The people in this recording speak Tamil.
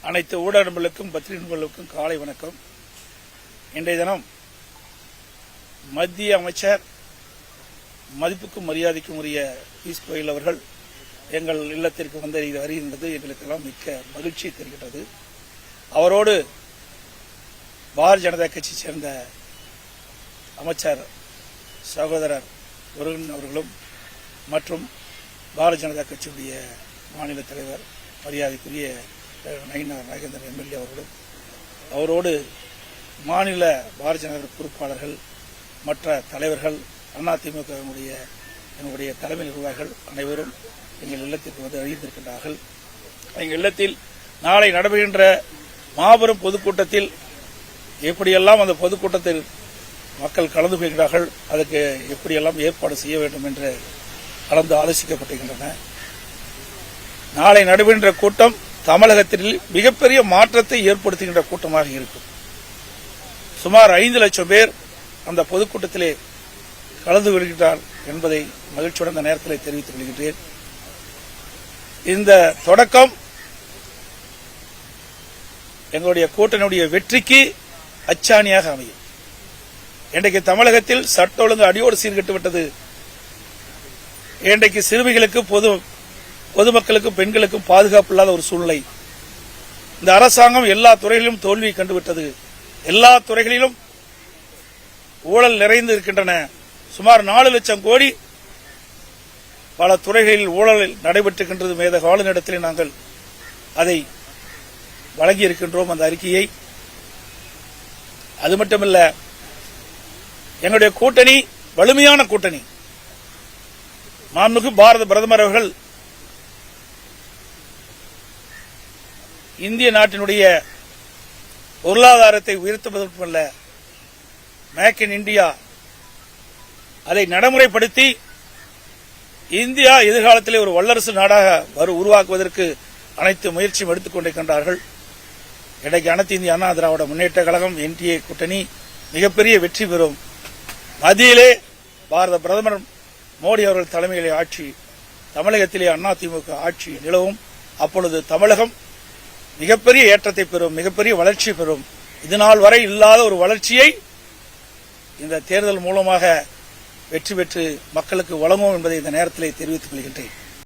அனைத்து ஊடகங்களுக்கும் பத்திரிகைகளுக்கும் காலை வணக்கம். இன்றைய தினம் மத்திய அமைச்சர் மதிப்புக்கும் மரியாதைக்கும் உரிய பியூஷ் கோயல் அவர்கள் எங்கள் இல்லத்திற்கு வந்து வருகின்றது எங்களுக்கெல்லாம் மிக்க மகிழ்ச்சி தெரிகிறது. அவரோடு பாரதிய ஜனதா கட்சியை சேர்ந்த அமைச்சர் சகோதரர் முருகன் அவர்களும் மற்றும் பாரதிய ஜனதா கட்சியுடைய மாநில தலைவர் மரியாதைக்குரிய நயினார் நாகேந்திரன் எம்எல்ஏ அவர்களும் அவரோடு மாநில பாரதிய ஜனதா பொறுப்பாளர்கள் மற்ற தலைவர்கள் அதிமுக என்னுடைய தலைமை நிர்வாகிகள் அனைவரும் எங்கள் இல்லத்திற்கு வந்து அறிந்திருக்கின்றார்கள். எங்கள் இல்லத்தில் நாளை நடைபெறுகின்ற மாபெரும் பொதுக்கூட்டத்தில் எப்படியெல்லாம் அந்த பொதுக்கூட்டத்தில் மக்கள் கலந்து கொள்கிறார்கள், அதற்கு எப்படியெல்லாம் ஏற்பாடு செய்ய வேண்டும் என்று கலந்து ஆலோசிக்கப்பட்டிருக்கின்றன. நாளை நடைபெறுகின்ற கூட்டம் தமிழகத்தில் மிகப்பெரிய மாற்றத்தை ஏற்படுத்துகின்ற கூட்டமாக இருக்கும். சுமார் 5 லட்சம் பேர் அந்த பொதுக்கூட்டத்திலே கலந்து கொள்கிறார் என்பதை மகிழ்ச்சியுடன் இந்த நேரத்தில் தெரிவித்துக் கொள்கின்றேன். இந்த தொடக்கம் எங்களுடைய கூட்டணியுடைய வெற்றிக்கு அச்சாணியாக அமையும். இன்றைக்கு தமிழகத்தில் சட்ட ஒழுங்கு அடியோடு சீர்கெட்டு விட்டது. இன்றைக்கு சிறுமிகளுக்கு பொதுமக்களுக்கு பெண்களுக்கும் பாதுகாப்பு இல்லாத ஒரு சூழ்நிலை. இந்த அரசாங்கம் எல்லா துறைகளிலும் தோல்வியை கண்டுவிட்டது. எல்லா துறைகளிலும் ஊழல் நிறைந்து இருக்கின்றன. சுமார் 4 லட்சம் கோடி பல துறைகளில் ஊழல் நடைபெற்றிருக்கின்றது. மேதக ஆளுநரிடத்திலே நாங்கள் அதை வழங்கியிருக்கின்றோம் அந்த அறிக்கையை. அது மட்டுமல்ல, எங்களுடைய கூட்டணி வலிமையான கூட்டணி. மாண்புமிகு பாரத பிரதமர் அவர்கள் இந்திய நாட்டினுடைய பொருளாதாரத்தை உயர்த்துவதற்கல்ல, மேக் இன் இந்தியா அதை நடைமுறைப்படுத்தி இந்தியா எதிர்காலத்திலே ஒரு வல்லரசு நாடாக உருவாக்குவதற்கு அனைத்து முயற்சியும் எடுத்துக் கொண்டிருக்கின்றார்கள். இன்றைக்கு அனைத்து இந்திய அண்ணா திராவிட முன்னேற்ற கழகம் என்டிஏ கூட்டணி மிகப்பெரிய வெற்றி பெறும். மத்தியிலே பாரத பிரதமர் மோடி அவர்கள் தலைமையிலே ஆட்சி, தமிழகத்திலே அதிமுக ஆட்சி நிலவும். அப்பொழுது தமிழகம் மிகப்பெரிய ஏற்றத்தை பெறும், மிகப்பெரிய வளர்ச்சி பெறும். இதுநாள் வரை இல்லாத ஒரு வளர்ச்சியை இந்த தேர்தல் மூலமாக வெற்றி பெற்று மக்களுக்கு வழங்கும் என்பதை இந்த நேரத்தில் தெரிவித்துக் கொள்கின்றேன்.